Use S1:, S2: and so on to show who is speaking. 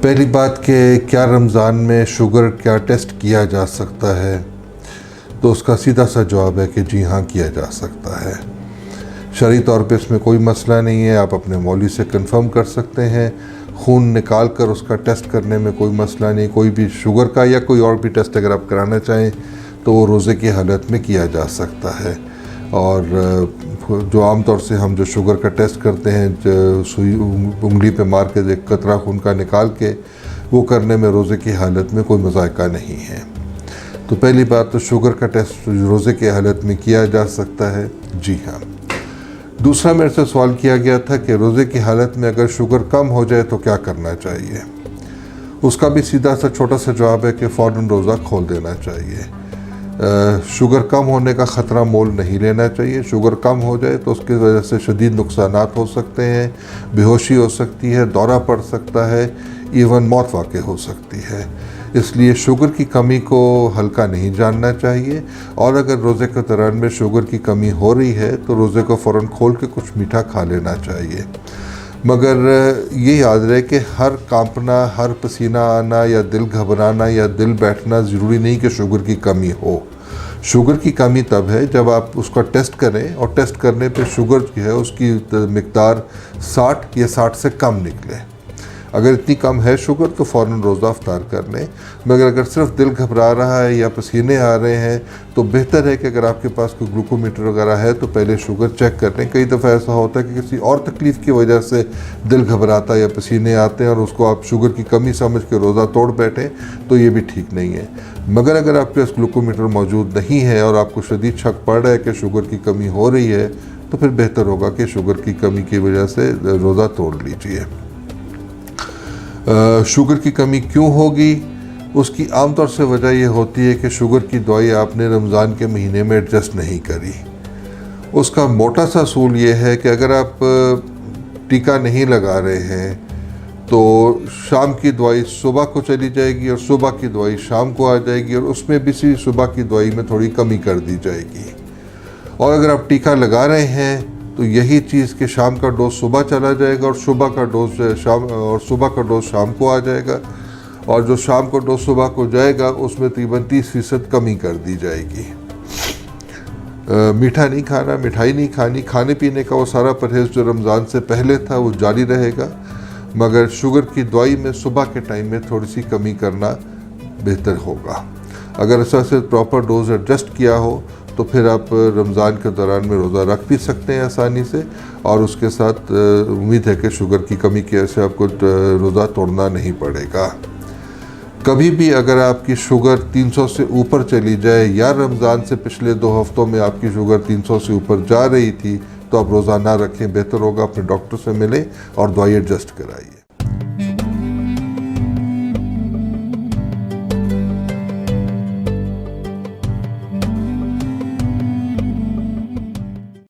S1: पहली बात कि क्या रमज़ान में शुगर क्या टेस्ट किया जा सकता है, तो उसका सीधा सा जवाब है कि जी हाँ, किया जा सकता है। शरई तौर पे इसमें कोई मसला नहीं है, आप अपने मौलवी से कंफर्म कर सकते हैं। खून निकाल कर उसका टेस्ट करने में कोई मसला नहीं। कोई भी शुगर का या कोई और भी टेस्ट अगर आप कराना चाहें तो वो रोज़े की हालत में किया जा सकता है। और जो आम तौर से हम जो शुगर का टेस्ट करते हैं, जो सुई उंगली पे मार के एक कतरा खून का निकाल के, वो करने में रोज़े की हालत में कोई मज़ायका नहीं है। तो पहली बात तो शुगर का टेस्ट रोज़े की हालत में किया जा सकता है, जी हाँ। दूसरा मेरे से सवाल किया गया था कि रोज़े की हालत में अगर शुगर कम हो जाए तो क्या करना चाहिए। उसका भी सीधा सा छोटा सा जवाब है कि फ़ौरन रोज़ा खोल देना चाहिए। शुगर कम होने का ख़तरा मोल नहीं लेना चाहिए। शुगर कम हो जाए तो उसकी वजह से शदीद नुकसानात हो सकते हैं, बेहोशी हो सकती है, दौरा पड़ सकता है, इवन मौत वाक़ हो सकती है। इसलिए शुगर की कमी को हल्का नहीं जानना चाहिए। और अगर रोज़े के दौरान में शुगर की कमी हो रही है तो रोज़े को फ़ौरन खोल के कुछ मीठा खा लेना चाहिए। मगर ये याद रहे कि हर कांपना, हर पसीना आना या दिल घबराना या दिल बैठना ज़रूरी नहीं कि शुगर की कमी हो। शुगर की कमी तब है जब आप उसका टेस्ट करें और टेस्ट करने पे शुगर जो है उसकी मिक़दार 60 या 60 से कम निकले। अगर इतनी कम है शुगर तो फ़ौरन रोज़ा अफ्तार कर लें। मगर अगर सिर्फ दिल घबरा रहा है या पसीने आ रहे हैं तो बेहतर है कि अगर आपके पास कोई ग्लूकोमीटर वगैरह है तो पहले शुगर चेक कर लें। कई दफ़ा ऐसा होता है कि किसी और तकलीफ़ की वजह से दिल घबराता है या पसीने आते हैं और उसको आप शुगर की कमी समझ के रोज़ा तोड़ बैठें तो ये भी ठीक नहीं है। मगर अगर आपके पास ग्लूकोमीटर मौजूद नहीं है और आपको शदीद शक पड़ रहा है कि शुगर की कमी हो रही है तो फिर बेहतर होगा कि शुगर की कमी की वजह से रोज़ा तोड़ लीजिए। शुगर की कमी क्यों होगी, उसकी आमतौर से वजह यह होती है कि शुगर की दवाई आपने रमज़ान के महीने में एडजस्ट नहीं करी। उसका मोटा सा असूल ये है कि अगर आप टीका नहीं लगा रहे हैं तो शाम की दवाई सुबह को चली जाएगी और सुबह की दवाई शाम को आ जाएगी और उसमें भी सुबह की दवाई में थोड़ी कमी कर दी जाएगी। और अगर आप टीका लगा रहे हैं तो यही चीज़ कि शाम का डोज सुबह चला जाएगा और सुबह का डोज शाम को आ जाएगा और जो शाम को डोज सुबह को जाएगा उसमें तकरीबन 30% कमी कर दी जाएगी। मीठा नहीं खाना, मिठाई नहीं खानी, खाने पीने का वो सारा परहेज़ जो रमज़ान से पहले था वो जारी रहेगा। मगर शुगर की दवाई में सुबह के टाइम में थोड़ी सी कमी करना बेहतर होगा। अगर ऐसा से प्रॉपर डोज एडजस्ट किया हो तो फिर आप रमज़ान के दौरान में रोज़ा रख भी सकते हैं आसानी से। और उसके साथ उम्मीद है कि शुगर की कमी की वजह से आपको रोज़ा तोड़ना नहीं पड़ेगा। कभी भी अगर आपकी शुगर 300 से ऊपर चली जाए या रमज़ान से पिछले 2 हफ्तों में आपकी शुगर 300 से ऊपर जा रही थी तो आप रोज़ा ना रखें। बेहतर होगा अपने डॉक्टर से मिलें और दवाई एडजस्ट कराइए।